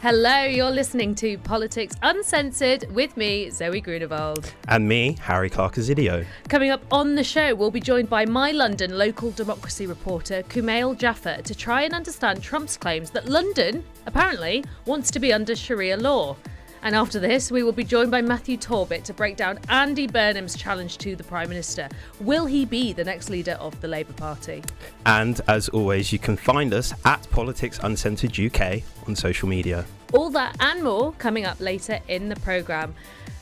Hello, you're listening to Politics Uncensored with me, Zoe Grunewald. And me, Harry Clark-Azidio. Coming up on the show, we'll be joined by MyLondon local democracy reporter Kumail Jaffer to try and understand Trump's claims that London, apparently, wants to be under Sharia law. And after this, we will be joined by Matthew Torbitt to break down Andy Burnham's challenge to the Prime Minister. Will he be the next leader of the Labour Party? And as always, you can find us at Politics Uncensored UK on social media. All that and more coming up later in the programme.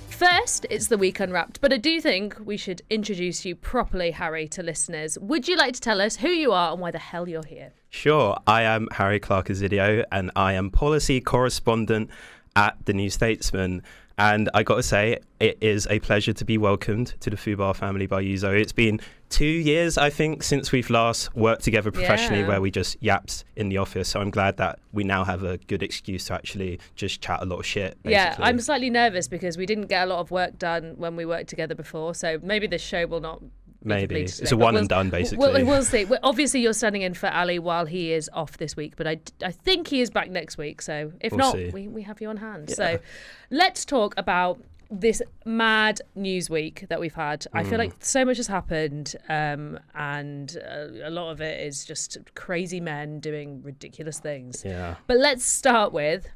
First, it's the Week Unwrapped, but I do think we should introduce you properly, Harry, to listeners. Would you like to tell us who you are and why the hell you're here? Sure, I am Harry Clark-Azidio and I am policy correspondent at The New Statesman. And I got to say, it is a pleasure to be welcomed to the FUBAR family by you, Zoe. It's been 2 years, I think, since we've last worked together professionally, where we just yaps in the office. So I'm glad that we now have a good excuse to actually just chat a lot of shit, basically. Yeah, I'm slightly nervous because we didn't get a lot of work done when we worked together before. So maybe this show will not... Maybe. It's a one and done, basically. We'll see. Obviously, you're standing in for Ali while he is off this week, but I think he is back next week. So if not, we have you on hand. Yeah. So let's talk about this mad news week that we've had. I feel like so much has happened, and a lot of it is just crazy men doing ridiculous things. Yeah. But let's start with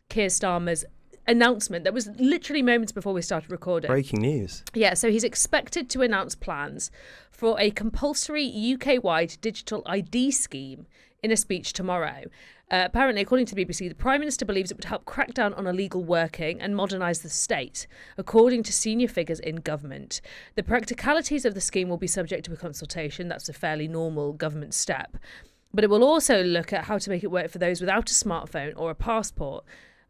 Keir Starmer's announcement that was literally moments before we started recording. Breaking news. Yeah, so he's expected to announce plans for a compulsory UK-wide digital ID scheme in a speech tomorrow. Apparently, according to the BBC, the Prime Minister believes it would help crack down on illegal working and modernise the state, according to senior figures in government. The practicalities of the scheme will be subject to a consultation. That's a fairly normal government step. But it will also look at how to make it work for those without a smartphone or a passport.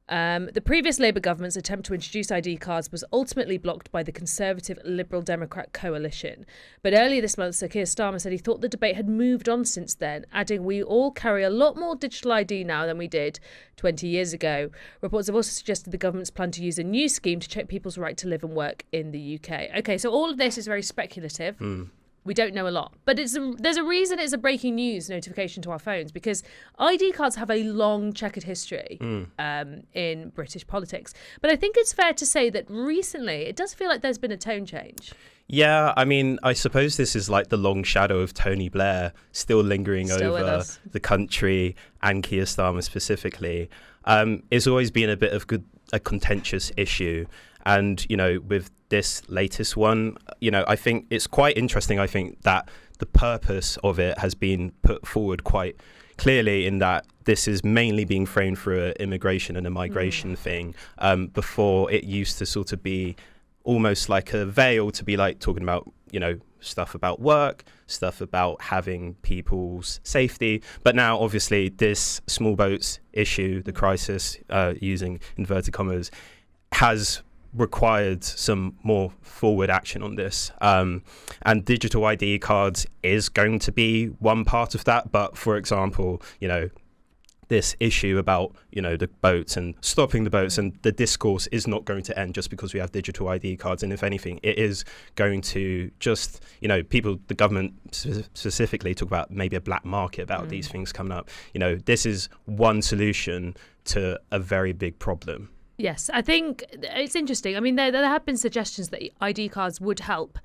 The previous Labour government's attempt to introduce ID cards was ultimately blocked by the Conservative Liberal Democrat coalition. But earlier this month, Sir Keir Starmer said he thought the debate had moved on since then, adding, "We all carry a lot more digital ID now than we did 20 years ago." Reports have also suggested the government's plan to use a new scheme to check people's right to live and work in the UK. OK, so all of this is very speculative. We don't know a lot, but there's a reason it's a breaking news notification to our phones, because ID cards have a long checkered history in British politics. But I think it's fair to say that recently it does feel like there's been a tone change. Yeah, I mean, I suppose this is like the long shadow of Tony Blair still lingering over the country and Keir Starmer specifically. It's always been a bit of a contentious issue. And, you know, with this latest one, you know, I think it's quite interesting, I think, that the purpose of it has been put forward quite clearly in that this is mainly being framed through an immigration and a migration thing. Before, it used to sort of be almost like a veil to be like talking about, you know, stuff about work, stuff about having people's safety. But now, obviously, this small boats issue, the crisis, using inverted commas, has required some more forward action on this, and digital ID cards is going to be one part of that. But for example, you know, this issue about, you know, the boats and stopping the boats and the discourse is not going to end just because we have digital ID cards. And if anything, it is going to just, you know, the government specifically talk about maybe a black market about these things coming up. You know, this is one solution to a very big problem. Yes, I think it's interesting. I mean, there have been suggestions that ID cards would help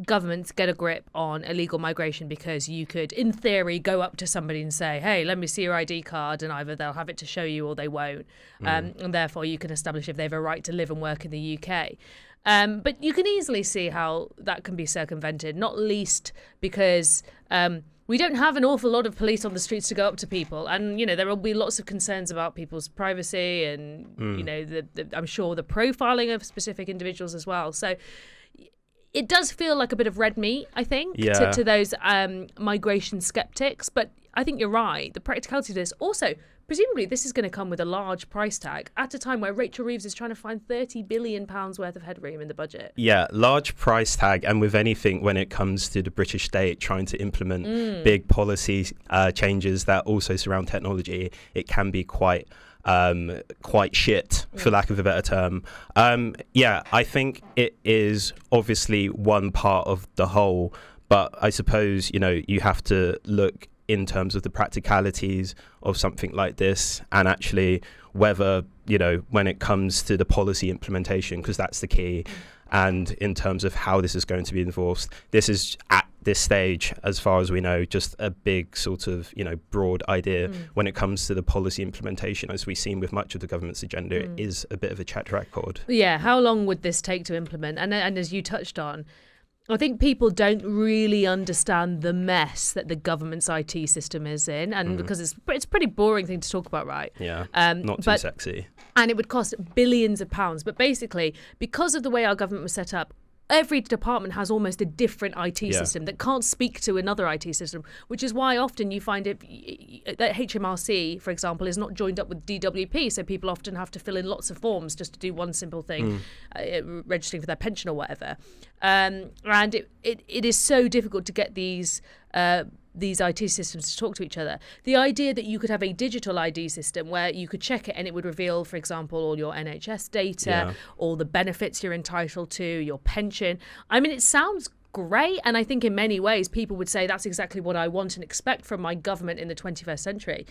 governments get a grip on illegal migration, because you could, in theory, go up to somebody and say, hey, let me see your ID card, and either they'll have it to show you or they won't. And therefore, you can establish if they have a right to live and work in the UK. But you can easily see how that can be circumvented, not least because we don't have an awful lot of police on the streets to go up to people. And, you know, there will be lots of concerns about people's privacy and, you know, I'm sure the profiling of specific individuals as well. So it does feel like a bit of red meat, I think, to those migration skeptics. But I think you're right. The practicality of this also, presumably this is going to come with a large price tag at a time where Rachel Reeves is trying to find £30 billion worth of headroom in the budget. Yeah, large price tag. And with anything when it comes to the British state trying to implement big policy changes that also surround technology, it can be quite shit, for lack of a better term. I think it is obviously one part of the whole, but I suppose, you know, you have to look in terms of the practicalities of something like this, and actually whether, when it comes to the policy implementation, because that's the key, and in terms of how this is going to be enforced, this is at this stage, as far as we know, just a big sort of, broad idea. When it comes to the policy implementation, as we've seen with much of the government's agenda, it is a bit of a chat record. Yeah, how long would this take to implement? And as you touched on, I think people don't really understand the mess that the government's IT system is in, and because it's a pretty boring thing to talk about, right? Yeah, not too sexy. And it would cost billions of pounds. But basically, because of the way our government was set up, every department has almost a different IT system that can't speak to another IT system, which is why often you find that HMRC, for example, is not joined up with DWP, so people often have to fill in lots of forms just to do one simple thing, registering for their pension or whatever. And it is so difficult to get these IT systems to talk to each other. The idea that you could have a digital ID system where you could check it and it would reveal, for example, all your NHS data, all the benefits you're entitled to, your pension. I mean, it sounds great. And I think in many ways, people would say that's exactly what I want and expect from my government in the 21st century.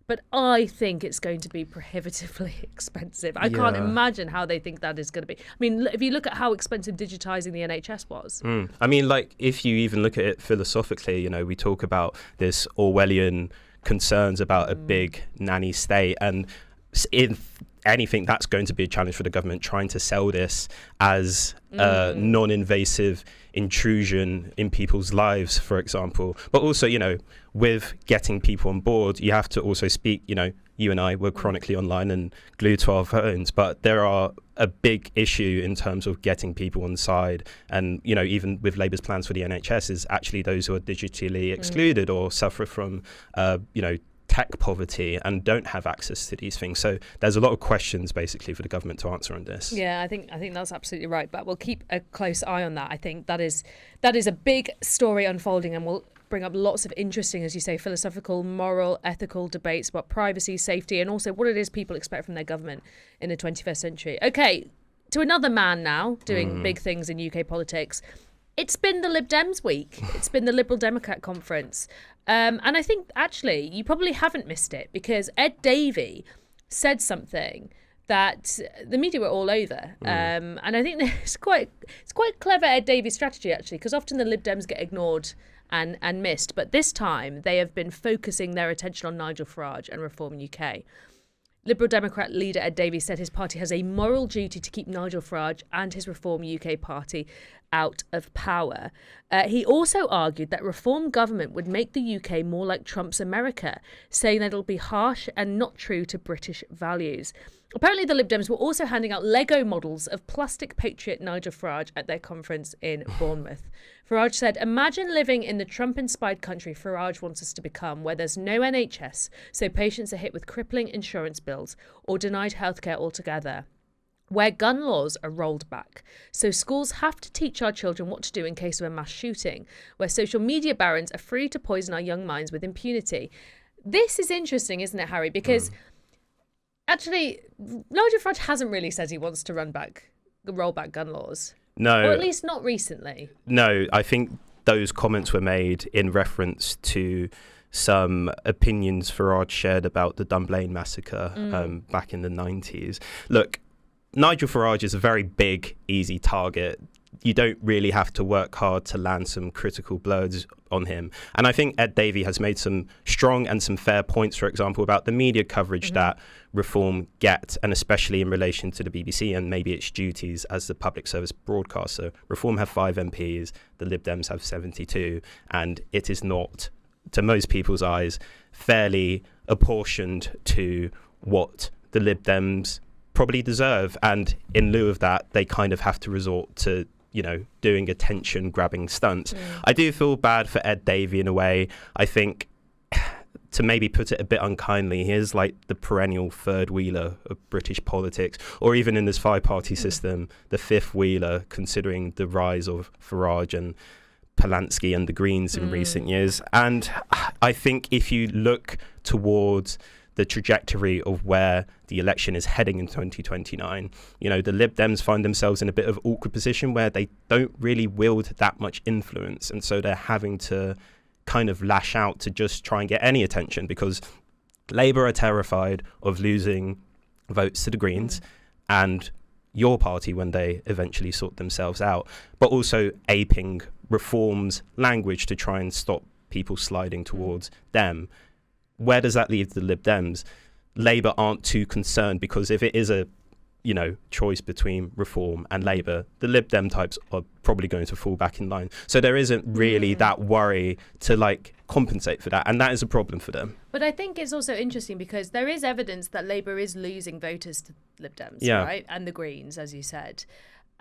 But I think it's going to be prohibitively expensive. I can't imagine how they think that is going to be. I mean, if you look at how expensive digitising the NHS was. I mean, like, if you even look at it philosophically, we talk about this Orwellian concerns about a big nanny state. And if anything, that's going to be a challenge for the government, trying to sell this as a non-invasive intrusion in people's lives, for example. But also, with getting people on board, you have to also speak, you and I were chronically online and glued to our phones, but there are a big issue in terms of getting people on side. And, even with Labour's plans for the NHS is actually those who are digitally excluded or suffer from, tech poverty and don't have access to these things. So there's a lot of questions basically for the government to answer on this. Yeah, I think that's absolutely right. But we'll keep a close eye on that. I think that is a big story unfolding, and we'll bring up lots of interesting, as you say, philosophical, moral, ethical debates about privacy, safety, and also what it is people expect from their government in the 21st century. Okay, to another man now doing big things in UK politics. It's been the Lib Dems week. It's been the Liberal Democrat conference. And I think, actually, you probably haven't missed it because Ed Davey said something that the media were all over. And I think it's quite clever Ed Davey's strategy, actually, because often the Lib Dems get ignored and missed. But this time, they have been focusing their attention on Nigel Farage and Reform UK. Liberal Democrat leader Ed Davey said his party has a moral duty to keep Nigel Farage and his Reform UK party out of power. He also argued that Reform government would make the UK more like Trump's America, saying that it'll be harsh and not true to British values. Apparently, the Lib Dems were also handing out Lego models of plastic patriot Nigel Farage at their conference in Bournemouth. Farage said, "Imagine living in the Trump-inspired country Farage wants us to become, where there's no NHS, so patients are hit with crippling insurance bills or denied healthcare altogether. Where gun laws are rolled back, so schools have to teach our children what to do in case of a mass shooting, where social media barons are free to poison our young minds with impunity." This is interesting, isn't it, Harry? Because actually, Nigel Farage hasn't really said he wants to roll back gun laws. No. Or at least not recently. No, I think those comments were made in reference to some opinions Farage shared about the Dunblane massacre back in the 90s. Look, Nigel Farage is a very big, easy target. You don't really have to work hard to land some critical blows on him. And I think Ed Davey has made some strong and some fair points, for example, about the media coverage that Reform get, and especially in relation to the BBC and maybe its duties as the public service broadcaster. Reform have 5 MPs, the Lib Dems have 72, and it is not, to most people's eyes, fairly apportioned to what the Lib Dems probably deserve. And in lieu of that, they kind of have to resort to, doing attention-grabbing stunts. I do feel bad for Ed Davey in a way. I think, to maybe put it a bit unkindly, he is like the perennial third wheeler of British politics, or even in this 5-party system, the fifth wheeler, considering the rise of Farage and Polanski and the Greens in recent years. And I think if you look towards the trajectory of where the election is heading in 2029, the Lib Dems find themselves in a bit of awkward position where they don't really wield that much influence, and so they're having to kind of lash out to just try and get any attention, because Labour are terrified of losing votes to the Greens and your party when they eventually sort themselves out, but also aping reforms language to try and stop people sliding towards them. Where does that leave the Lib Dems? Labour aren't too concerned, because if it is a choice between reform and Labour, the Lib Dem types are probably going to fall back in line. So there isn't really that worry to compensate for that, and that is a problem for them. But I think it's also interesting because there is evidence that Labour is losing voters to Lib Dems, right? And the Greens, as you said.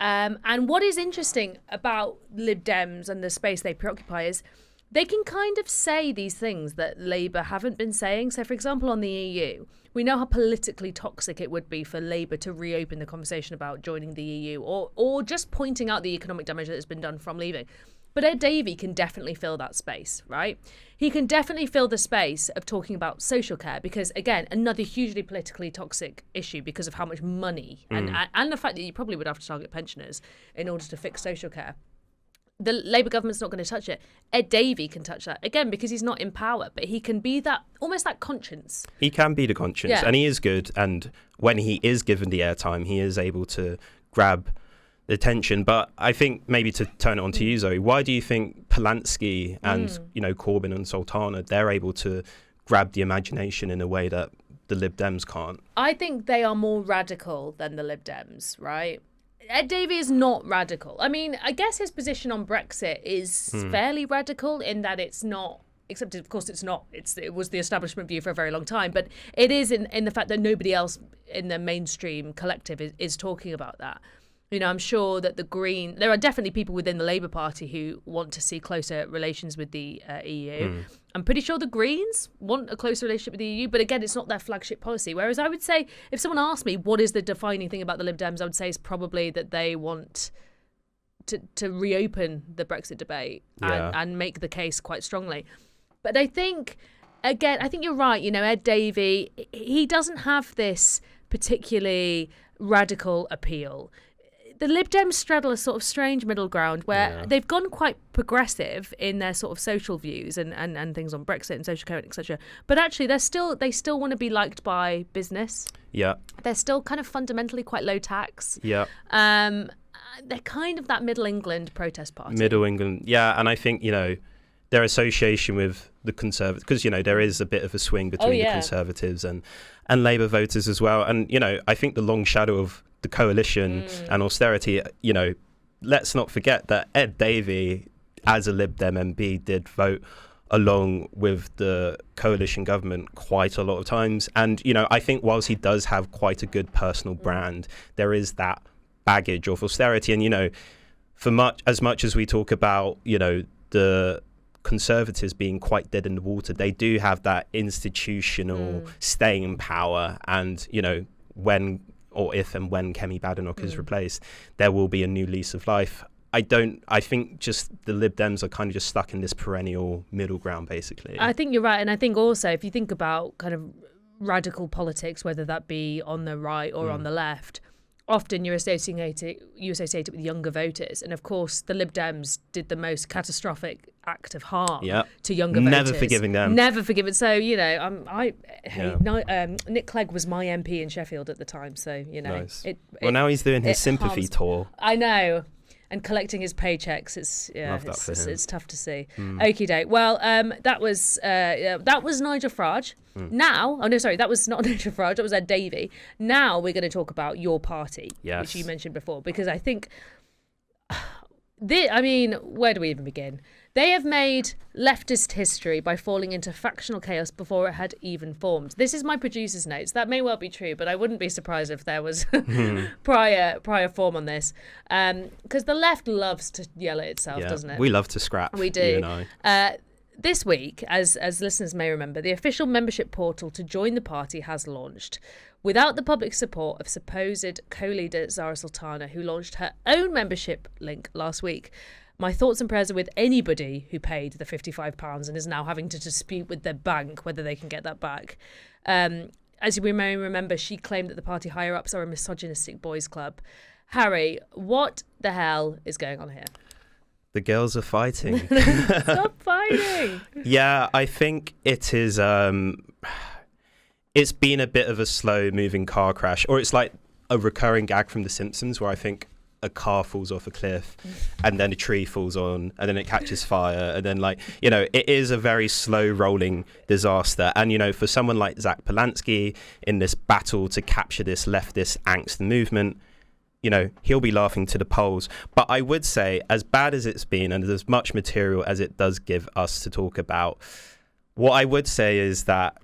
And what is interesting about Lib Dems and the space they preoccupy is they can kind of say these things that Labour haven't been saying. So, for example, on the EU, we know how politically toxic it would be for Labour to reopen the conversation about joining the EU or just pointing out the economic damage that has been done from leaving. But Ed Davey can definitely fill that space, right? He can definitely fill the space of talking about social care because, again, another hugely politically toxic issue because of how much money and the fact that you probably would have to target pensioners in order to fix social care. The Labour government's not going to touch it. Ed Davey can touch that, again, because he's not in power, but he can be that, almost that conscience. He can be the conscience, and he is good. And when he is given the airtime, he is able to grab the attention. But I think maybe to turn it on to you, Zoe, why do you think Polanski and, Corbyn and Sultana, they're able to grab the imagination in a way that the Lib Dems can't? I think they are more radical than the Lib Dems, right? Ed Davey is not radical. I mean, I guess his position on Brexit is fairly radical in that it's not, except of course it's not. It was the establishment view for a very long time, but it is in the fact that nobody else in the mainstream collective is talking about that. I'm sure that there are definitely people within the Labour Party who want to see closer relations with the EU. I'm pretty sure the Greens want a closer relationship with the EU, but again, it's not their flagship policy. Whereas I would say, if someone asked me what is the defining thing about the Lib Dems, I would say it's probably that they want to reopen the Brexit debate and make the case quite strongly. But I think, again, you're right. Ed Davey, he doesn't have this particularly radical appeal. The Lib Dems straddle a sort of strange middle ground where they've gone quite progressive in their sort of social views and things on Brexit and social care, etc. But actually, they still want to be liked by business. Yeah, they're still kind of fundamentally quite low tax. Yeah, they're kind of that Middle England protest party. Middle England, and I think their association with the Conservatives, because there is a bit of a swing between the Conservatives and Labour voters as well. And I think the long shadow of the coalition and austerity, let's not forget that Ed Davey, as a Lib Dem MP, did vote along with the coalition government quite a lot of times. And, I think whilst he does have quite a good personal brand, there is that baggage of austerity. And, as much as we talk about, the Conservatives being quite dead in the water, they do have that institutional staying power. And, when or if and when Kemi Badenoch is replaced, there will be a new lease of life. I think just the Lib Dems are kind of just stuck in this perennial middle ground, basically. I think you're right. And I think also, if you think about kind of radical politics, whether that be on the right or on the left, often you associate it with younger voters. And of course, the Lib Dems did the most catastrophic act of harm to younger voters. Never forgiving them. Never forgiven. So, Nick Clegg was my MP in Sheffield at the time. So, Nice. Now he's doing his sympathy tour. I know. And collecting his paychecks, it's tough to see. Okie doke. Well, that was Nigel Farage. Now, that was not Nigel Farage. That was Ed Davey. Now we're going to talk about your party, which you mentioned before, because I think, where do we even begin? They have made leftist history by falling into factional chaos before it had even formed. This is my producer's notes. That may well be true, but I wouldn't be surprised if there was prior form on this. Because the left loves to yell at itself, doesn't it? We love to scrap. We do. You and I. This week, as listeners may remember, the official membership portal to join the party has launched. Without the public support of supposed co-leader Zara Sultana, who launched her own membership link last week. My thoughts and prayers are with anybody who paid the £55 and is now having to dispute with their bank whether they can get that back. As we may remember, she claimed that the party higher-ups are a misogynistic boys' club. Harry, what the hell is going on here? The girls are fighting. Stop fighting. Yeah, I think it is. It's been a bit of a slow-moving car crash, or it's like a recurring gag from The Simpsons, where I think a car falls off a cliff, and then a tree falls on, and then it catches fire, and then it is a very slow-rolling disaster. And for someone like Zach Polanski in this battle to capture this leftist angst movement, he'll be laughing to the polls. But I would say, as bad as it's been, and as much material as it does give us to talk about, what I would say is that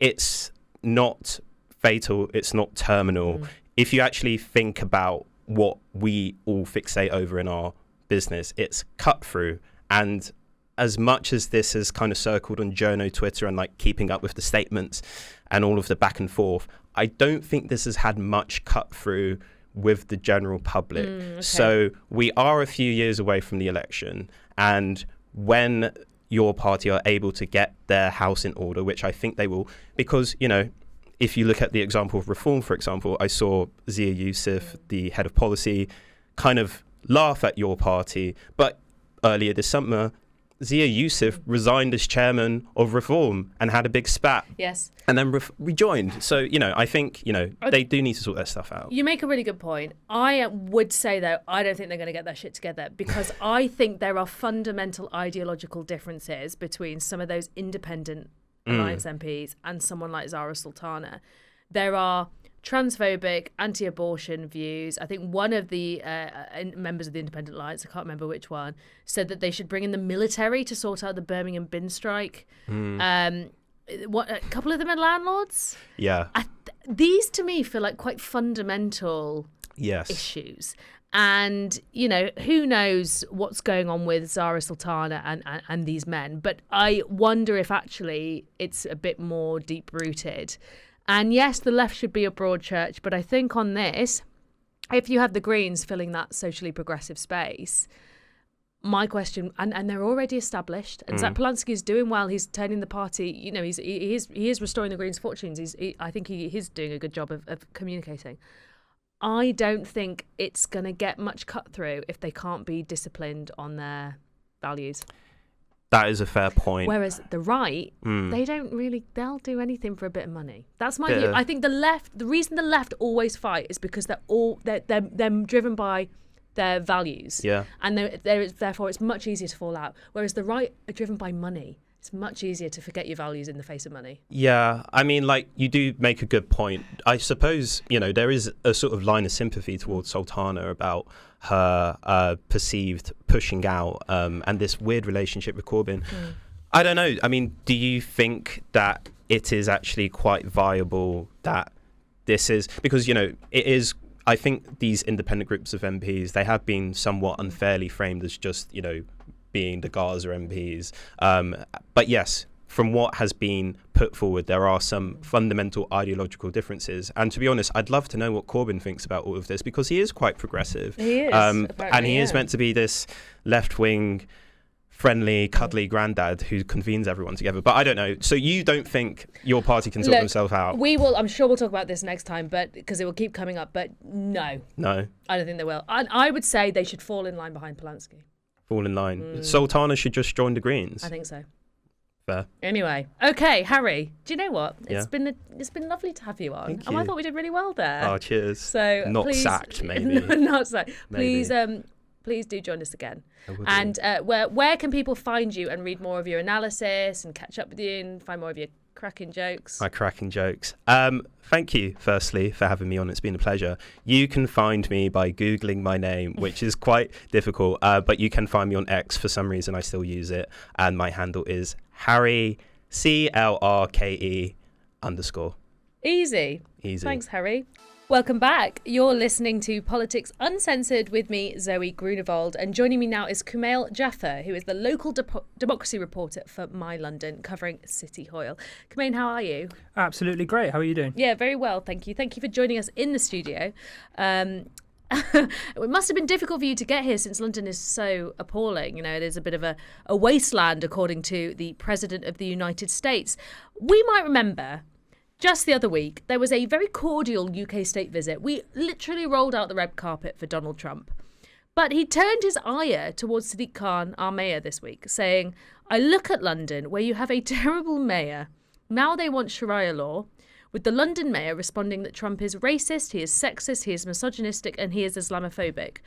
it's not fatal, it's not terminal. If you actually think about what we all fixate over in our business, it's cut through. And as much as this has kind of circled on journo Twitter and keeping up with the statements and all of the back and forth, I don't think this has had much cut through with the general public. Okay. So we are a few years away from the election, and when your party are able to get their house in order, which I think they will, because if you look at the example of Reform, for example, I saw Zia Youssef, the head of policy, kind of laugh at your party. But earlier this summer, Zia Youssef resigned as chairman of Reform and had a big spat. Yes. And then rejoined. So, I think, they do need to sort their stuff out. You make a really good point. I would say, though, I don't think they're going to get their shit together, because I think there are fundamental ideological differences between some of those independent Alliance MPs and someone like Zara Sultana. There are transphobic, anti-abortion views. I think one of the members of the Independent Alliance, I can't remember which one, said that they should bring in the military to sort out the Birmingham bin strike. A couple of them are landlords. Yeah. These to me feel like quite fundamental issues. And, who knows what's going on with Zara Sultana and these men. But I wonder if actually it's a bit more deep-rooted. And yes, the left should be a broad church, but I think on this, if you have the Greens filling that socially progressive space, my question, and they're already established, and Zach Polanski is doing well. He's turning the party, he is restoring the Greens' fortunes. I think he is doing a good job of communicating. I don't think it's going to get much cut through if they can't be disciplined on their values. That is a fair point. Whereas the right, they'll do anything for a bit of money. That's my view. I think the reason the left always fight is because they're driven by their values. Yeah. And therefore it's much easier to fall out. Whereas the right are driven by money. It's much easier to forget your values in the face of money. Yeah, I mean, you do make a good point. I suppose, there is a sort of line of sympathy towards Sultana about her perceived pushing out and this weird relationship with Corbyn. I don't know. I mean, do you think that it is actually quite viable that this is... Because, it is... I think these independent groups of MPs, they have been somewhat unfairly framed as just, being the Gaza MPs. But yes, from what has been put forward, there are some fundamental ideological differences. And to be honest, I'd love to know what Corbyn thinks about all of this, because he is quite progressive. He is. And he is meant to be this left-wing, friendly, cuddly granddad who convenes everyone together. But I don't know. So you don't think your party can sort themselves out? We will. I'm sure we'll talk about this next time, but because it will keep coming up. But no. I don't think they will. I would say they should fall in line behind Polanski. Fall in line. Sultana should just join the Greens. I think so. Fair. Anyway, okay, Harry. Do you know what? It's been lovely to have you on. Thank you. I thought we did really well there. Oh, cheers. So not please, sacked, maybe. Not sacked. Maybe. Please do join us again. And where can people find you and read more of your analysis and catch up with you and find more of your cracking jokes? My cracking jokes. Thank you, firstly, for having me on. It's been a pleasure. You can find me by Googling my name, which is quite difficult, but you can find me on X. For some reason, I still use it. And my handle is Harry, CLRKE _. Easy. Thanks, Harry. Welcome back. You're listening to Politics Uncensored with me, Zoe Grunewald, and joining me now is Kumail Jaffer, who is the local democracy reporter for MyLondon, covering City Hoyle. Kumail, how are you? Absolutely great. How are you doing? Yeah, very well, thank you. Thank you for joining us in the studio. It must have been difficult for you to get here since London is so appalling. It is a bit of a wasteland, according to the President of the United States. We might remember... Just the other week, there was a very cordial UK state visit. We literally rolled out the red carpet for Donald Trump. But he turned his ire towards Sadiq Khan, our mayor, this week, saying, "I look at London, where you have a terrible mayor. Now they want Sharia law," with the London mayor responding that Trump is racist, he is sexist, he is misogynistic, and he is Islamophobic.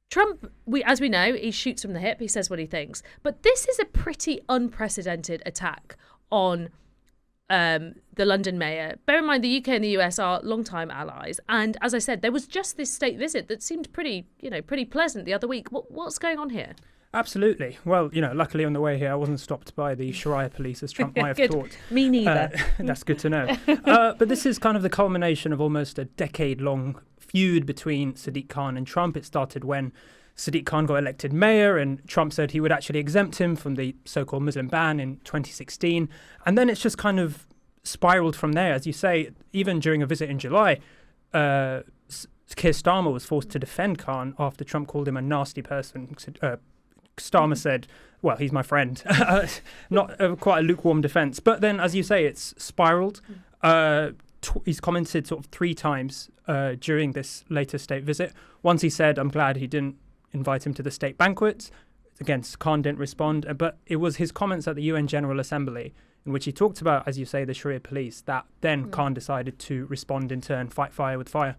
Trump, as we know, he shoots from the hip, he says what he thinks. But this is a pretty unprecedented attack on the London mayor. Bear in mind, the UK and the US are longtime allies. And as I said, there was just this state visit that seemed pretty pleasant the other week. What's going on here? Absolutely. Well, luckily on the way here, I wasn't stopped by the Sharia police, as Trump might have thought. Me neither. That's good to know. But this is kind of the culmination of almost a decade-long feud between Sadiq Khan and Trump. It started when Sadiq Khan got elected mayor and Trump said he would actually exempt him from the so-called Muslim ban in 2016. And then it's just kind of spiraled from there. As you say, even during a visit in July, Keir Starmer was forced to defend Khan after Trump called him a nasty person. Starmer said, well, he's my friend. Not quite a lukewarm defence. But then, as you say, it's spiraled. He's commented sort of 3 times during this latest state visit. Once he said, I'm glad he didn't invite him to the state banquets. Again, Khan didn't respond. But it was his comments at the UN General Assembly in which he talked about, as you say, the Sharia police, that then Khan decided to respond in turn, fight fire with fire.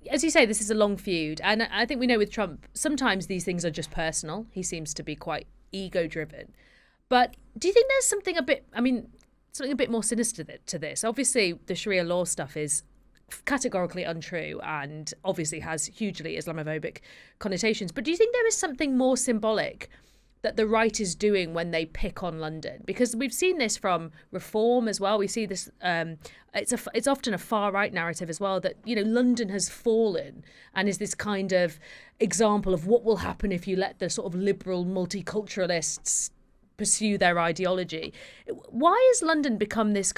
As you say, this is a long feud. And I think we know with Trump, sometimes these things are just personal. He seems to be quite ego-driven. But do you think there's something a bit more sinister to this? Obviously, the Sharia law stuff is categorically untrue and obviously has hugely Islamophobic connotations. But do you think there is something more symbolic that the right is doing when they pick on London? Because we've seen this from Reform as well. We see this, it's often a far right narrative as well, that, London has fallen and is this kind of example of what will happen if you let the sort of liberal multiculturalists pursue their ideology. Why has London become this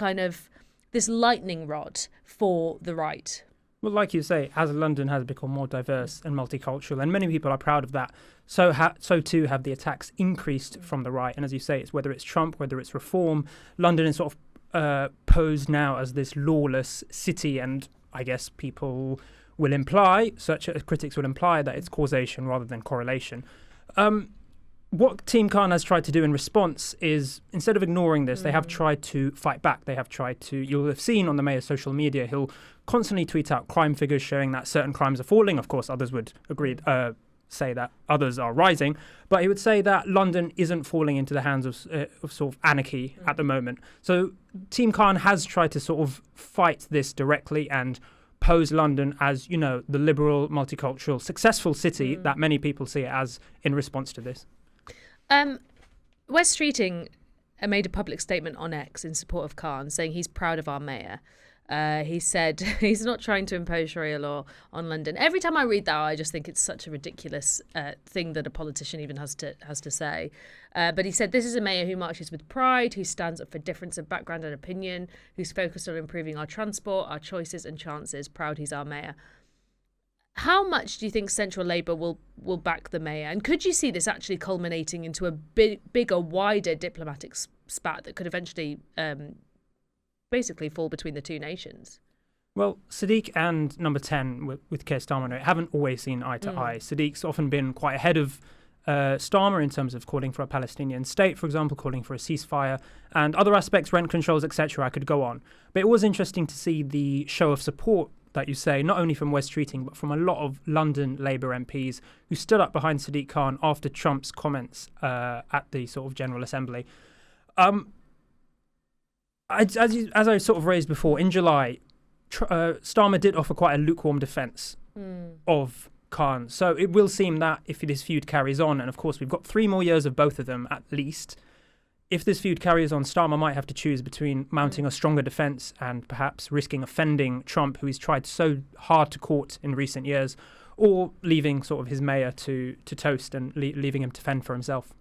lightning rod for the right? Well, like you say, as London has become more diverse and multicultural, and many people are proud of that, so too have the attacks increased from the right. And as you say, whether it's Trump, whether it's Reform, London is sort of posed now as this lawless city, and I guess people will imply, critics will imply, that it's causation rather than correlation. What Team Khan has tried to do in response is, instead of ignoring this, they have tried to fight back. They have tried to, you'll have seen on the mayor's social media, he'll constantly tweet out crime figures showing that certain crimes are falling. Of course, others would say that others are rising. But he would say that London isn't falling into the hands of sort of anarchy at the moment. So Team Khan has tried to sort of fight this directly and pose London as, the liberal, multicultural, successful city that many people see it as in response to this. Wes Streeting made a public statement on X in support of Khan, saying he's proud of our mayor. He said he's not trying to impose Sharia law on London. Every time I read that, I just think it's such a ridiculous thing that a politician even has to say. But he said this is a mayor who marches with pride, who stands up for difference of background and opinion, who's focused on improving our transport, our choices and chances. Proud he's our mayor. How much do you think Central Labour will back the mayor? And could you see this actually culminating into a bigger, wider diplomatic spat that could eventually basically fall between the two nations? Well, Sadiq and Number 10 with Keir Starmer haven't always seen eye to eye. Sadiq's often been quite ahead of Starmer in terms of calling for a Palestinian state, for example, calling for a ceasefire, and other aspects, rent controls, etc. I could go on. But it was interesting to see the show of support that you say, not only from Wes Streeting, but from a lot of London Labour MPs who stood up behind Sadiq Khan after Trump's comments at the sort of General Assembly. As I sort of raised before, in July, Starmer did offer quite a lukewarm defence of Khan. So it will seem that if this feud carries on, and of course we've got 3 more years of both of them at least, if this feud carries on, Starmer might have to choose between mounting a stronger defence and perhaps risking offending Trump, who he's tried so hard to court in recent years, or leaving sort of his mayor to toast and leaving him to fend for himself.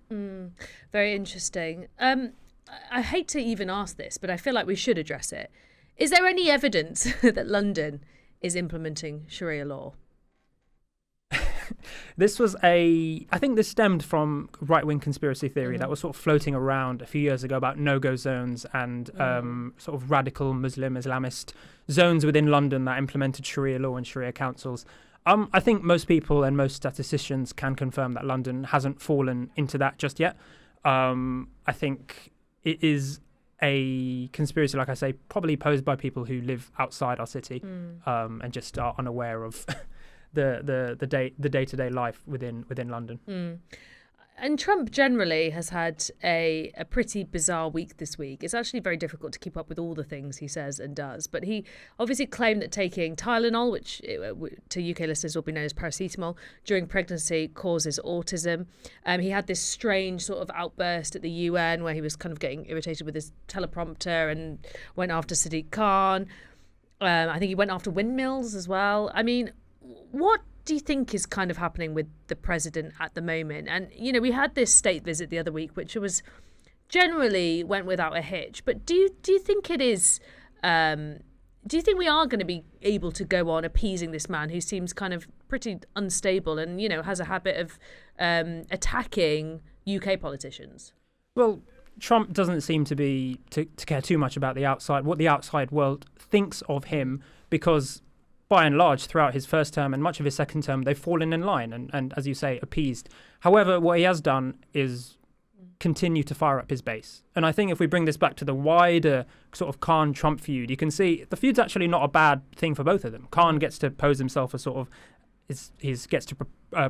Very interesting. I hate to even ask this, but I feel like we should address it. Is there any evidence that London is implementing Sharia law? I think this stemmed from right-wing conspiracy theory that was sort of floating around a few years ago about no-go zones and sort of radical Muslim Islamist zones within London that implemented Sharia law and Sharia councils. I think most people and most statisticians can confirm that London hasn't fallen into that just yet. I think it is a conspiracy, like I say, probably posed by people who live outside our city and just are unaware of the day-to-day life within London. And Trump generally has had a pretty bizarre week this week. It's actually very difficult to keep up with all the things he says and does. But he obviously claimed that taking Tylenol, which to UK listeners will be known as paracetamol, during pregnancy causes autism. He had this strange sort of outburst at the UN where he was kind of getting irritated with his teleprompter and went after Sadiq Khan. I think he went after windmills as well. I mean, what do you think is kind of happening with the president at the moment? And, you know, we had this state visit the other week, which was generally went without a hitch. But do you think it is, do you think we are going to be able to go on appeasing this man who seems kind of pretty unstable and, you know, has a habit of attacking UK politicians? Well, Trump doesn't seem to care too much about what the outside world thinks of him, because by and large, throughout his first term and much of his second term, they've fallen in line and, as you say, appeased. However, what he has done is continue to fire up his base. And I think if we bring this back to the wider sort of Khan-Trump feud, you can see the feud's actually not a bad thing for both of them. Khan gets to pose himself as sort of gets to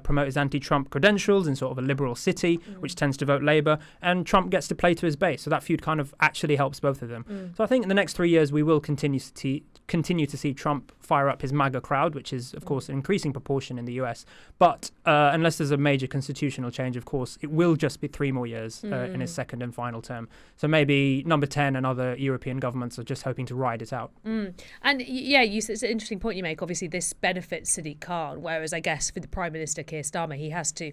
promote his anti-Trump credentials in sort of a liberal city, which tends to vote Labour, and Trump gets to play to his base. So that feud kind of actually helps both of them. So I think in the next 3 years we will continue to see Trump fire up his MAGA crowd, which is, of course, an increasing proportion in the US. But unless there's a major constitutional change, of course, it will just be 3 more years in his second and final term. So maybe Number 10 and other European governments are just hoping to ride it out. And yeah, it's an interesting point you make. Obviously, this benefits Sadiq Khan, whereas I guess for the Prime Minister Keir Starmer, he has to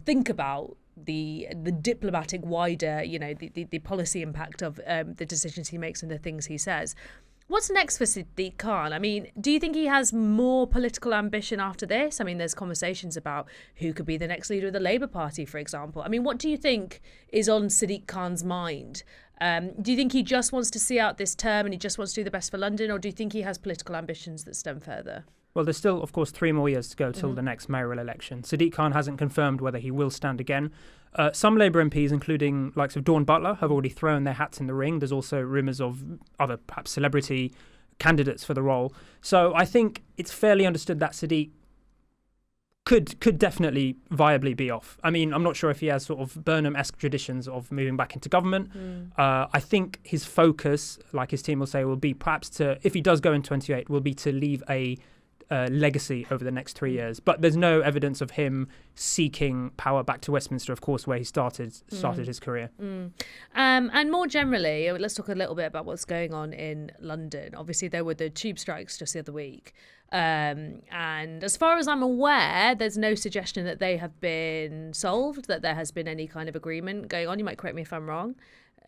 think about the diplomatic wider, you know, the policy impact of the decisions he makes and the things he says. What's next for Sadiq Khan? I mean, do you think he has more political ambition after this? I mean, there's conversations about who could be the next leader of the Labour Party, for example. I mean, what do you think is on Sadiq Khan's mind? Do you think he just wants to see out this term and he just wants to do the best for London, or do you think he has political ambitions that stem further? Well, there's still, of course, 3 more years to go till the next mayoral election. Sadiq Khan hasn't confirmed whether he will stand again. Some Labour MPs, including likes of Dawn Butler, have already thrown their hats in the ring. There's also rumours of other, perhaps, celebrity candidates for the role. So I think it's fairly understood that Sadiq could definitely viably be off. I mean, I'm not sure if he has sort of Burnham-esque traditions of moving back into government. I think his focus, like his team will say, will be perhaps to, if he does go in 28, will be to leave a legacy over the next 3 years. But there's no evidence of him seeking power back to Westminster, of course, where he started his career. And more generally, let's talk a little bit about what's going on in London. Obviously, there were the tube strikes just the other week. And as far as I'm aware, there's no suggestion that they have been solved, that there has been any kind of agreement going on. You might correct me if I'm wrong.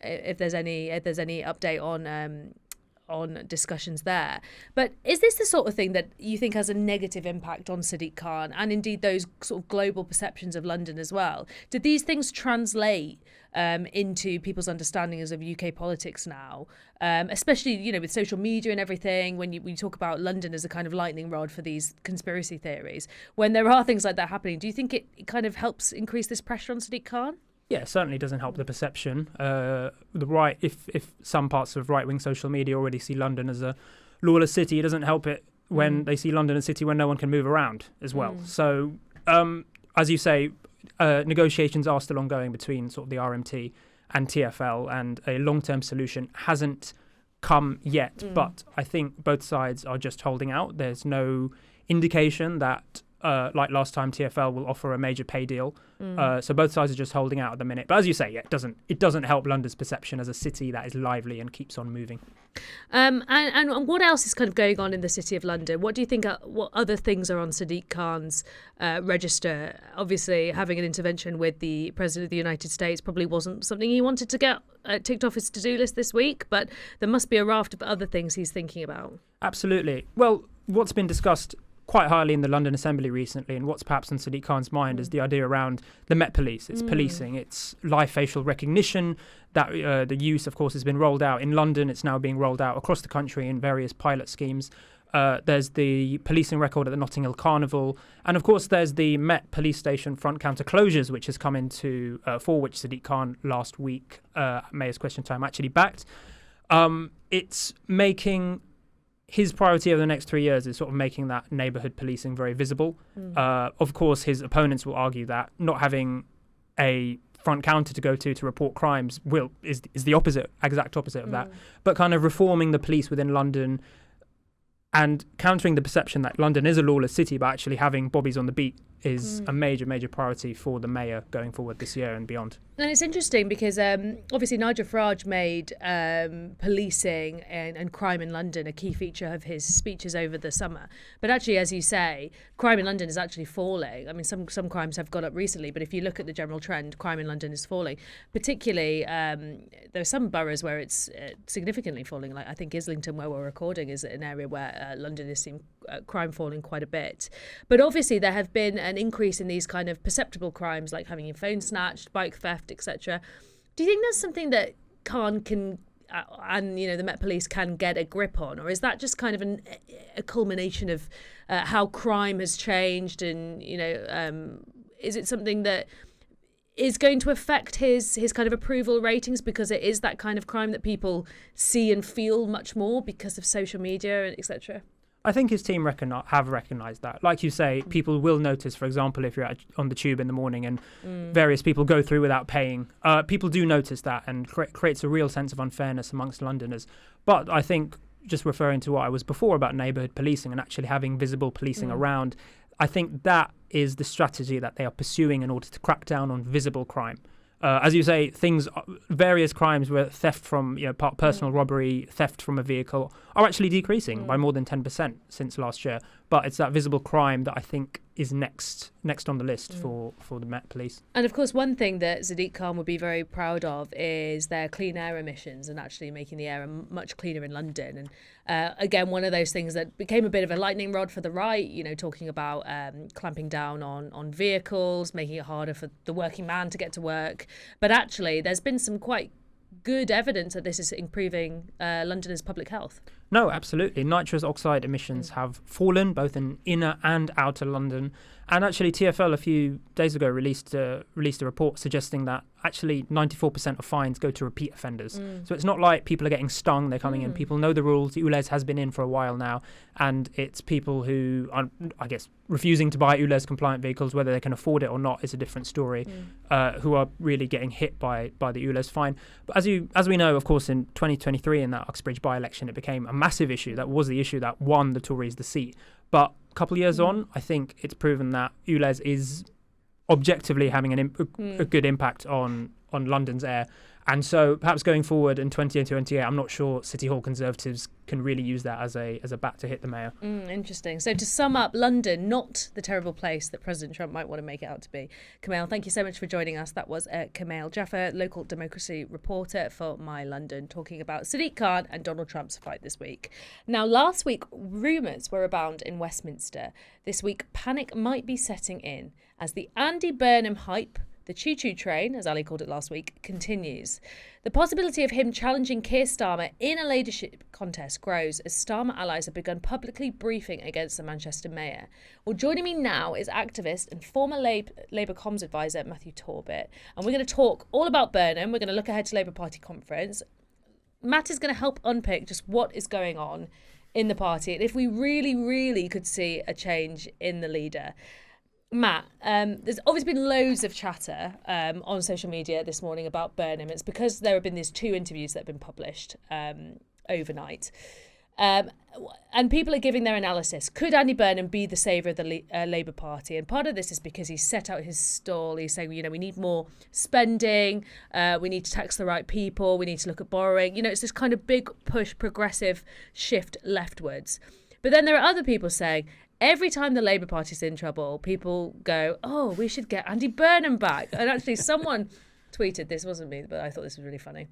If there's any update on discussions there. But is this the sort of thing that you think has a negative impact on Sadiq Khan and indeed those sort of global perceptions of London as well? Did these things translate into people's understandings of UK politics now, especially, you know, with social media and everything, when we talk about London as a kind of lightning rod for these conspiracy theories? When there are things like that happening, do you think it kind of helps increase this pressure on Sadiq Khan? Yeah, it certainly doesn't help the perception. The right, if some parts of right-wing social media already see London as a lawless city, it doesn't help it when they see London as a city where no one can move around as well. So, as you say, negotiations are still ongoing between sort of the RMT and TfL, and a long-term solution hasn't come yet. But I think both sides are just holding out. There's no indication that, like last time, TfL will offer a major pay deal. So both sides are just holding out at the minute. But as you say, yeah, it doesn't help London's perception as a city that is lively and keeps on moving. And what else is kind of going on in the city of London? What do you think? What other things are on Sadiq Khan's register? Obviously, having an intervention with the President of the United States probably wasn't something he wanted to get ticked off his to-do list this week. But there must be a raft of other things he's thinking about. Absolutely. Well, what's been discussed quite highly in the London Assembly recently, and what's perhaps on Sadiq Khan's mind is the idea around the Met Police. It's policing, it's live facial recognition, that the use, of course, has been rolled out in London. It's now being rolled out across the country in various pilot schemes. There's the policing record at the Notting Hill Carnival. And, of course, there's the Met Police Station front counter closures, which has come into for which Sadiq Khan last week, Mayor's Question Time, actually backed. It's making his priority over the next 3 years is sort of making that neighbourhood policing very visible. Of course, his opponents will argue that not having a front counter to go to report crimes is the exact opposite of that. But kind of reforming the police within London and countering the perception that London is a lawless city, but actually having bobbies on the beat is a major, major priority for the mayor going forward this year and beyond. And it's interesting because obviously Nigel Farage made policing and crime in London a key feature of his speeches over the summer. But actually, as you say, crime in London is actually falling. I mean, some crimes have gone up recently, but if you look at the general trend, crime in London is falling. Particularly, there are some boroughs where it's significantly falling. Like I think Islington, where we're recording, is an area where London is seeing crime falling quite a bit. But obviously, there have been an increase in these kind of perceptible crimes like having your phone snatched, bike theft, etc. Do you think that's something that Khan can and the Met Police can get a grip on, or is that just kind of a culmination of how crime has changed, and is it something that is going to affect his kind of approval ratings because it is that kind of crime that people see and feel much more because of social media and etc.? I think his team have recognised that. Like you say, people will notice, for example, if you're on the tube in the morning and various people go through without paying. People do notice that and creates a real sense of unfairness amongst Londoners. But I think, just referring to what I was before about neighbourhood policing and actually having visible policing around, I think that is the strategy that they are pursuing in order to crack down on visible crime. As you say, various crimes where theft from, personal robbery, theft from a vehicle are actually decreasing by more than 10% since last year. But it's that visible crime that I think is next on the list for the Met Police. And of course, one thing that Sadiq Khan would be very proud of is their clean air emissions and actually making the air much cleaner in London. And again, one of those things that became a bit of a lightning rod for the right, talking about clamping down on vehicles, making it harder for the working man to get to work. But actually, there's been some quite good evidence that this is improving Londoners' public health. No, absolutely. Nitrous oxide emissions have fallen both in inner and outer London. And actually, TfL a few days ago released a report suggesting that actually 94% of fines go to repeat offenders. So it's not like people are getting stung, they're coming in. People know the rules. ULEZ has been in for a while now. And it's people who are, I guess, refusing to buy ULEZ compliant vehicles, whether they can afford it or not is a different story, who are really getting hit by the ULEZ fine. But as we know, of course, in 2023 in that Uxbridge by-election, it became a massive issue. That was the issue that won the Tories the seat. But a couple of years on, I think it's proven that ULEZ is objectively having a good impact on London's air. And so perhaps going forward in 2028, I'm not sure City Hall Conservatives can really use that as a bat to hit the mayor. Interesting. So to sum up, London, not the terrible place that President Trump might want to make it out to be. Kumail, thank you so much for joining us. That was Kumail Jaffer, local democracy reporter for MyLondon, talking about Sadiq Khan and Donald Trump's fight this week. Now, last week, rumours were abound in Westminster. This week, panic might be setting in as the Andy Burnham hype, the choo-choo train, as Ali called it last week, continues. The possibility of him challenging Keir Starmer in a leadership contest grows as Starmer allies have begun publicly briefing against the Manchester mayor. Well, joining me now is activist and former Labour comms advisor Matthew Torbitt. And we're going to talk all about Burnham. We're going to look ahead to Labour Party conference. Matt is going to help unpick just what is going on in the party and if we really, really could see a change in the leader. Matt, there's obviously been loads of chatter on social media this morning about Burnham. It's because there have been these 2 interviews that have been published overnight. And people are giving their analysis. Could Andy Burnham be the saviour of the Labour Party? And part of this is because he's set out his stall. He's saying, we need more spending. We need to tax the right people. We need to look at borrowing. It's this kind of big push, progressive shift leftwards. But then there are other people saying, every time the Labour Party's in trouble, people go, oh, we should get Andy Burnham back. And actually someone tweeted, this wasn't me, but I thought this was really funny.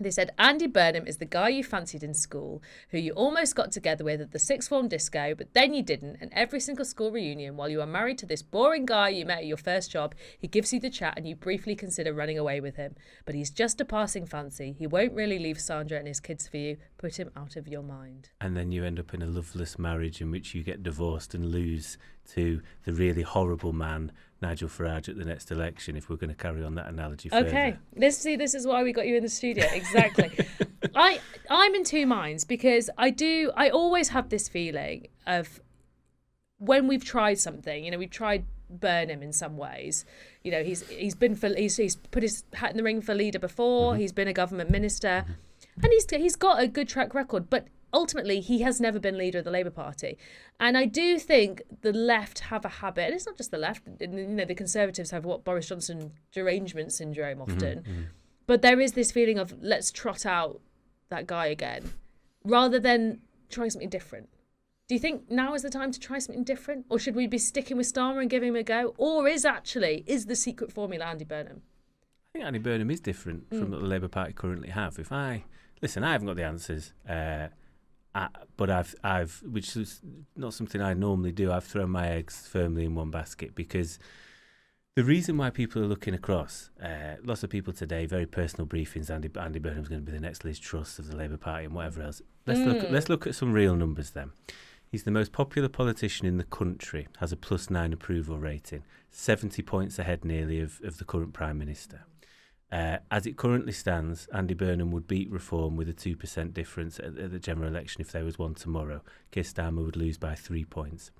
They said, Andy Burnham is the guy you fancied in school, who you almost got together with at the sixth form disco, but then you didn't. And every single school reunion, while you are married to this boring guy you met at your first job, he gives you the chat and you briefly consider running away with him. But he's just a passing fancy. He won't really leave Sandra and his kids for you, Put him out of your mind. And then you end up in a loveless marriage in which you get divorced and lose to the really horrible man, Nigel Farage, at the next election, if we're going to carry on that analogy further. Okay, this is why we got you in the studio. Exactly. I'm in two minds, because I always have this feeling of when we've tried something, we've tried Burnham in some ways. He's put his hat in the ring for leader before. He's been a government minister. And he's got a good track record, but ultimately he has never been leader of the Labour Party. And I do think the left have a habit, and it's not just the left, the Conservatives have what Boris Johnson derangement syndrome often, but there is this feeling of let's trot out that guy again, rather than trying something different. Do you think now is the time to try something different? Or should we be sticking with Starmer and giving him a go? Or is the secret formula Andy Burnham? I think Andy Burnham is different from what the Labour Party currently have. Listen, I haven't got the answers, but I've, which is not something I normally do, I've thrown my eggs firmly in one basket, because the reason why people are looking across, lots of people today, very personal briefings, Andy Burnham's going to be the next Liz Truss of the Labour Party and whatever else. Let's look at some real numbers then. He's the most popular politician in the country, has a +9 approval rating, 70 points ahead nearly of the current Prime Minister. As it currently stands, Andy Burnham would beat Reform with a 2% difference at the general election if there was one tomorrow. Keir Starmer would lose by 3 points.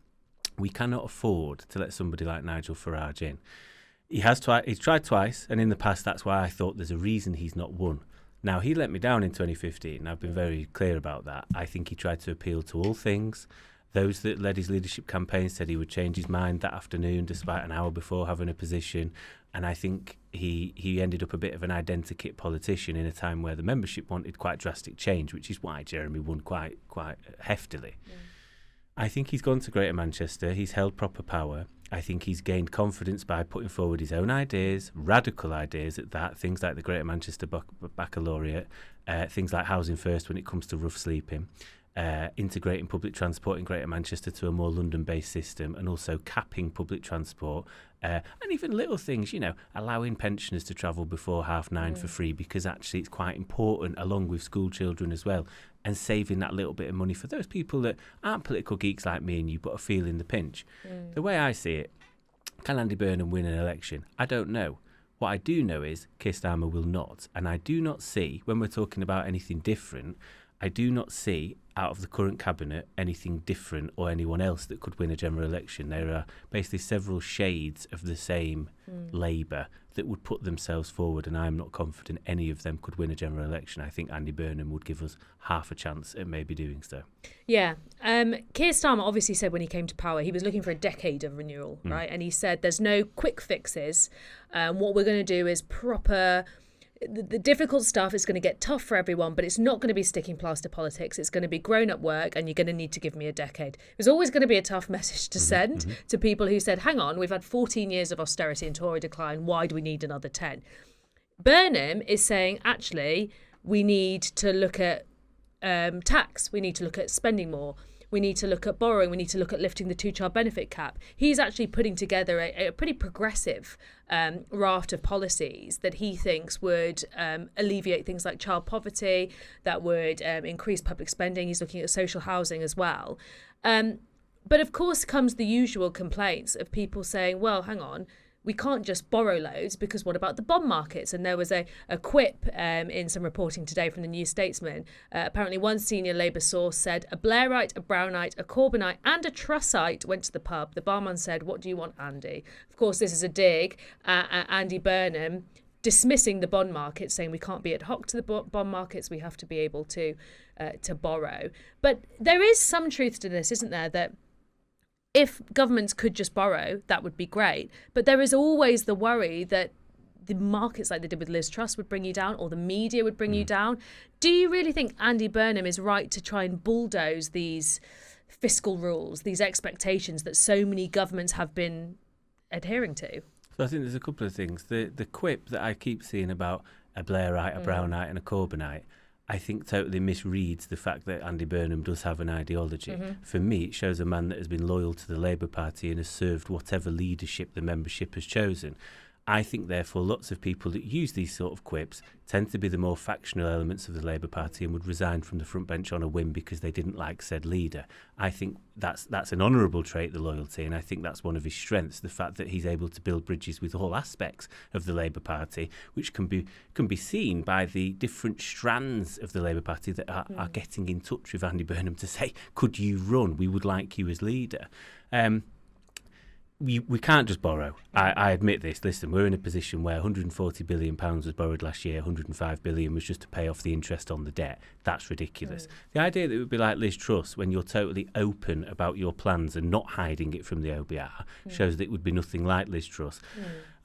We cannot afford to let somebody like Nigel Farage in. He's tried twice, and in the past that's why I thought there's a reason he's not won. Now, he let me down in 2015, and I've been very clear about that. I think he tried to appeal to all things. Those that led his leadership campaign said he would change his mind that afternoon, despite an hour before having a position. And I think he ended up a bit of an identikit politician in a time where the membership wanted quite drastic change, which is why Jeremy won quite heftily. I think he's gone to Greater Manchester. He's held proper power. I think he's gained confidence by putting forward his own ideas, radical ideas at that, things like the Greater Manchester Baccalaureate, things like Housing First when it comes to rough sleeping. Integrating public transport in Greater Manchester to a more London-based system, and also capping public transport, and even little things, allowing pensioners to travel before 9:30 for free, because actually it's quite important, along with school children as well, and saving that little bit of money for those people that aren't political geeks like me and you, but are feeling the pinch. The way I see it, can Andy Burnham win an election? I don't know. What I do know is Keir Starmer will not, and I do not see, when we're talking about anything different, I do not see out of the current cabinet anything different or anyone else that could win a general election. There are basically several shades of the same Labour that would put themselves forward, and I'm not confident any of them could win a general election. I think Andy Burnham would give us half a chance at maybe doing so. Yeah. Keir Starmer obviously said when he came to power he was looking for a decade of renewal, right? And he said there's no quick fixes. What we're going to do is proper... The difficult stuff is going to get tough for everyone, but it's not going to be sticking plaster politics. It's going to be grown-up work, and you're going to need to give me a decade. It was always going to be a tough message to send to people who said, hang on, we've had 14 years of austerity and Tory decline. Why do we need another 10? Burnham is saying, actually, we need to look at tax. We need to look at spending more. We need to look at borrowing. We need to look at lifting the two-child benefit cap. He's actually putting together a pretty progressive raft of policies that he thinks would alleviate things like child poverty, that would increase public spending. He's looking at social housing as well. But of course comes the usual complaints of people saying, well, hang on, we can't just borrow loads, because what about the bond markets? And there was a quip in some reporting today from the New Statesman. Apparently one senior Labour source said a Blairite, a Brownite, a Corbynite and a Trussite went to the pub. The barman said, what do you want, Andy? Of course, this is a dig at Andy Burnham, dismissing the bond market, saying we can't be ad hoc to the bond markets, we have to be able to borrow. But there is some truth to this, isn't there, that if governments could just borrow, that would be great. But there is always the worry that the markets, like they did with Liz Truss, would bring you down, or the media would bring you down. Do you really think Andy Burnham is right to try and bulldoze these fiscal rules, these expectations that so many governments have been adhering to? So I think there's a couple of things. The quip that I keep seeing about a Blairite, a Brownite and a Corbynite, I think totally misreads the fact that Andy Burnham does have an ideology. For me, it shows a man that has been loyal to the Labour Party and has served whatever leadership the membership has chosen. I think, therefore, lots of people that use these sort of quips tend to be the more factional elements of the Labour Party and would resign from the front bench on a whim because they didn't like said leader. I think that's an honourable trait, the loyalty, and I think that's one of his strengths, the fact that he's able to build bridges with all aspects of the Labour Party, which can be seen by the different strands of the Labour Party that are getting in touch with Andy Burnham to say, could you run? We would like you as leader. We can't just borrow. I admit this. Listen, we're in a position where £140 billion was borrowed last year, £105 billion was just to pay off the interest on the debt. That's ridiculous. The idea that it would be like Liz Truss when you're totally open about your plans and not hiding it from the OBR shows that it would be nothing like Liz Truss.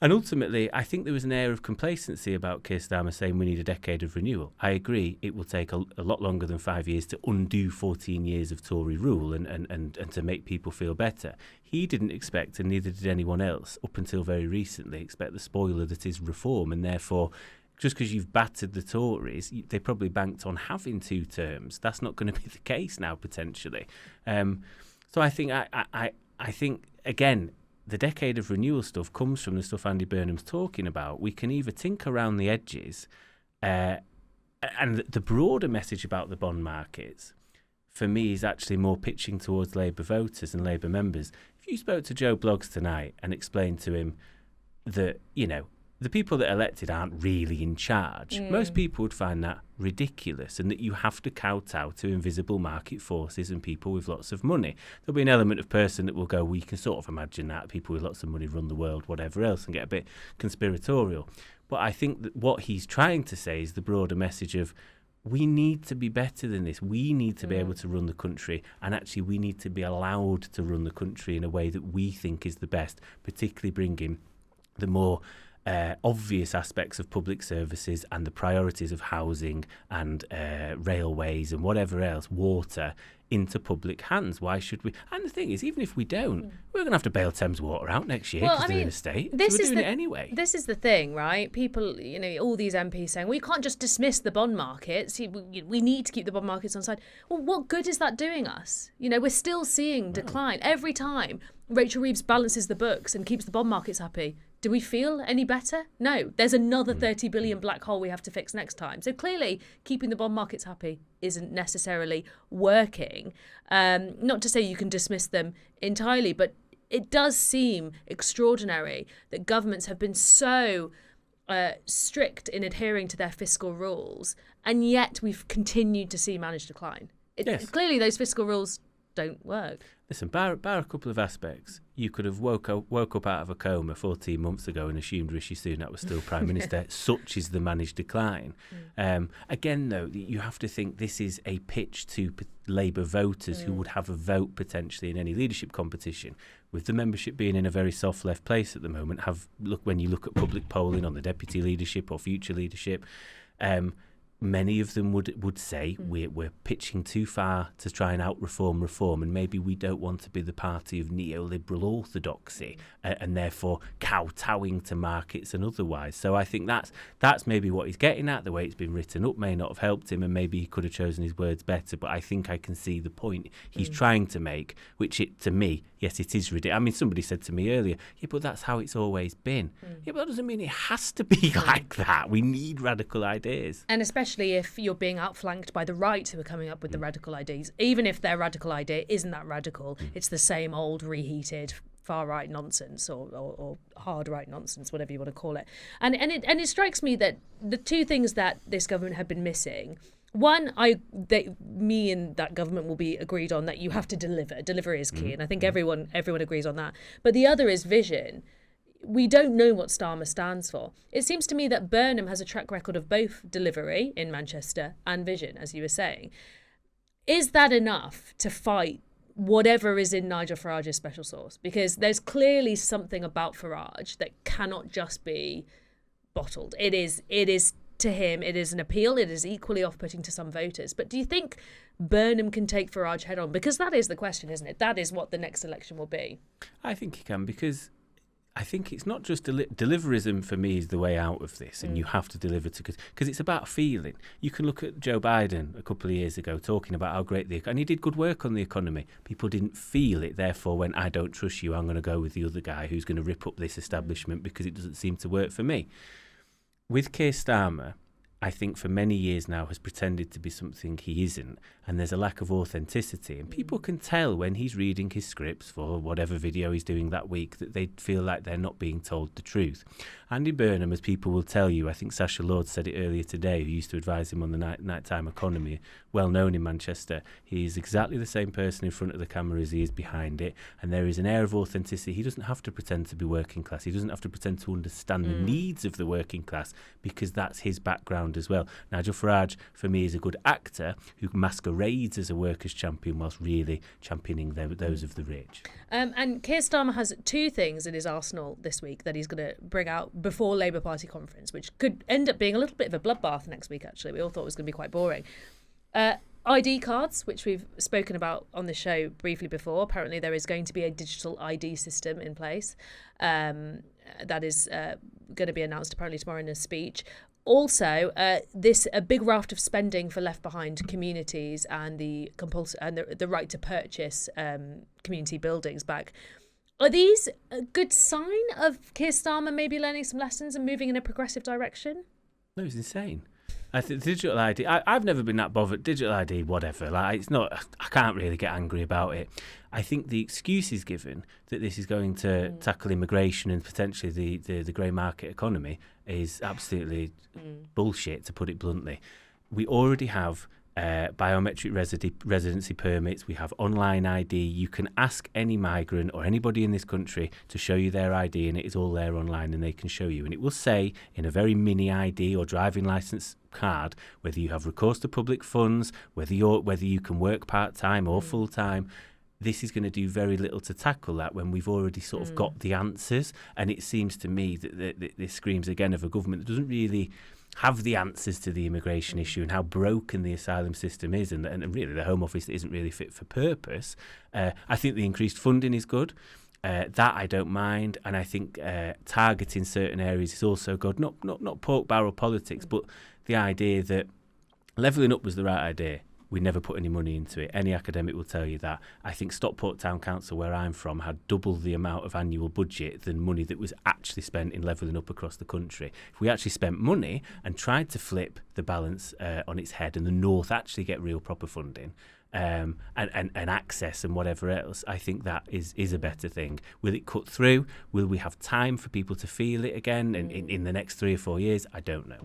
And ultimately, I think there was an air of complacency about Keir Starmer saying we need a decade of renewal. I agree it will take a lot longer than 5 years to undo 14 years of Tory rule and to make people feel better. He didn't expect, and neither did anyone else, up until very recently, expect the spoiler that is reform, and therefore just because you've battered the Tories, they probably banked on having 2 terms. That's not going to be the case now, potentially. So I think, I think again, the decade of renewal stuff comes from the stuff Andy Burnham's talking about. We can either tinker around the edges, and the broader message about the bond markets, for me, is actually more pitching towards Labour voters and Labour members. If you spoke to Joe Bloggs tonight and explained to him that, the people that are elected aren't really in charge, most people would find that ridiculous, and that you have to kowtow to invisible market forces and people with lots of money. There'll be an element of person that will go, we can sort of imagine that people with lots of money run the world, whatever else, and get a bit conspiratorial. But I think that what he's trying to say is the broader message of, we need to be better than this. We need to be able to run the country, and actually we need to be allowed to run the country in a way that we think is the best, particularly bringing the more obvious aspects of public services and the priorities of housing and railways and whatever else, water, into public hands. Why should we? And the thing is, even if we don't, we're going to have to bail Thames Water out next year because they're in a state. So we're doing it anyway. This is the thing, right? People, all these MPs saying, we can't just dismiss the bond markets. We need to keep the bond markets on side. Well, what good is that doing us? We're still seeing decline. Every time Rachel Reeves balances the books and keeps the bond markets happy, do we feel any better? No. There's another 30 billion black hole we have to fix next time. So clearly, keeping the bond markets happy isn't necessarily working. Not to say you can dismiss them entirely, but it does seem extraordinary that governments have been so strict in adhering to their fiscal rules, and yet we've continued to see managed decline. Clearly, those fiscal rules don't work. Listen, bar a couple of aspects. You could have woke up out of a coma 14 months ago and assumed Rishi Sunak was still Prime Minister. Such is the managed decline. Again, though, you have to think this is a pitch to Labour voters who would have a vote potentially in any leadership competition. With the membership being in a very soft left place at the moment, when you look at public polling on the deputy leadership or future leadership, many of them would say we're pitching too far to try and out-reform, and maybe we don't want to be the party of neoliberal orthodoxy and therefore kowtowing to markets and otherwise. So I think that's maybe what he's getting at. The way it's been written up may not have helped him, and maybe he could have chosen his words better, but I think I can see the point he's trying to make, which to me, yes, it is ridiculous. I mean, somebody said to me earlier, but that's how it's always been. But that doesn't mean it has to be like that. We need radical ideas. And especially if you're being outflanked by the right who are coming up with the radical ideas, even if their radical idea isn't that radical, it's the same old reheated far-right nonsense or hard-right nonsense, whatever you want to call it. And it strikes me that the two things that this government have been missing, one, me and that government will be agreed on that you have to deliver. Delivery is key, and I think everyone agrees on that. But the other is vision. We don't know what Starmer stands for. It seems to me that Burnham has a track record of both delivery in Manchester and vision, as you were saying. Is that enough to fight whatever is in Nigel Farage's special sauce? Because there's clearly something about Farage that cannot just be bottled. It is to him, it is an appeal. It is equally off-putting to some voters. But do you think Burnham can take Farage head-on? Because that is the question, isn't it? That is what the next election will be. I think he can, because I think it's not just deliverism for me is the way out of this, and you have to deliver to because it's about feeling. You can look at Joe Biden a couple of years ago talking about how great and he did good work on the economy. People didn't feel it, therefore when I don't trust you, I'm going to go with the other guy who's going to rip up this establishment because it doesn't seem to work for me. With Keir Starmer, I think for many years now has pretended to be something he isn't, and there's a lack of authenticity, and people can tell when he's reading his scripts for whatever video he's doing that week that they feel like they're not being told the truth. Andy Burnham, as people will tell you, I think Sacha Lord said it earlier today, who used to advise him on the nighttime economy, well known in Manchester, he is exactly the same person in front of the camera as he is behind it, and there is an air of authenticity. He doesn't have to pretend to be working class, he doesn't have to pretend to understand the needs of the working class, because that's his background as well. Nigel Farage, for me, is a good actor who masquerades as a workers' champion whilst really championing those of the rich. And Keir Starmer has two things in his arsenal this week that he's going to bring out before Labour Party conference, which could end up being a little bit of a bloodbath next week, actually. We all thought it was going to be quite boring. ID cards, which we've spoken about on the show briefly before. Apparently there is going to be a digital ID system in place. That is going to be announced apparently tomorrow in a speech. Also, a big raft of spending for left behind communities and the right to purchase community buildings back. Are these a good sign of Keir Starmer maybe learning some lessons and moving in a progressive direction? No, it's insane. I think digital ID. I've never been that bothered. Digital ID, whatever. Like, it's not. I can't really get angry about it. I think the excuse is given that this is going to tackle immigration and potentially the grey market economy is absolutely bullshit, to put it bluntly. We already have biometric residency permits. We have online ID. You can ask any migrant or anybody in this country to show you their ID, and it is all there online, and they can show you. And it will say in a very mini ID or driving licence card whether you have recourse to public funds, whether you can work part-time or full-time. This is going to do very little to tackle that when we've already sort of got the answers. And it seems to me that this screams again of a government that doesn't really have the answers to the immigration issue and how broken the asylum system is, and really the Home Office isn't really fit for purpose. I think the increased funding is good. That I don't mind, and I think targeting certain areas is also good. Not pork barrel politics, but the idea that levelling up was the right idea. We never put any money into it. Any academic will tell you that. I think Stockport Town Council, where I'm from, had double the amount of annual budget than money that was actually spent in levelling up across the country. If we actually spent money and tried to flip the balance on its head, and the North actually get real proper funding and access and whatever else, I think that is a better thing. Will it cut through? Will we have time for people to feel it again in the next 3 or 4 years? I don't know.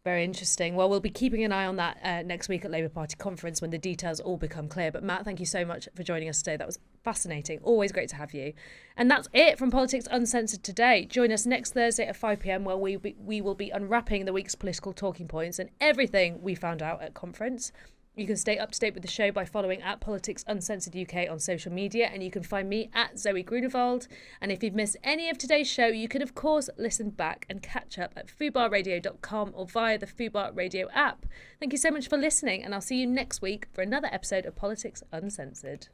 Very interesting. Well, we'll be keeping an eye on that next week at Labour Party conference when the details all become clear. But Matt, thank you so much for joining us today. That was fascinating. Always great to have you. And that's it from Politics Uncensored today. Join us next Thursday at 5 p.m. where we will be unwrapping the week's political talking points and everything we found out at conference. You can stay up to date with the show by following at Politics Uncensored UK on social media, and you can find me at Zoe Grunewald. And if you've missed any of today's show, you can of course listen back and catch up at FUBARradio.com or via the FUBAR Radio app. Thank you so much for listening, and I'll see you next week for another episode of Politics Uncensored.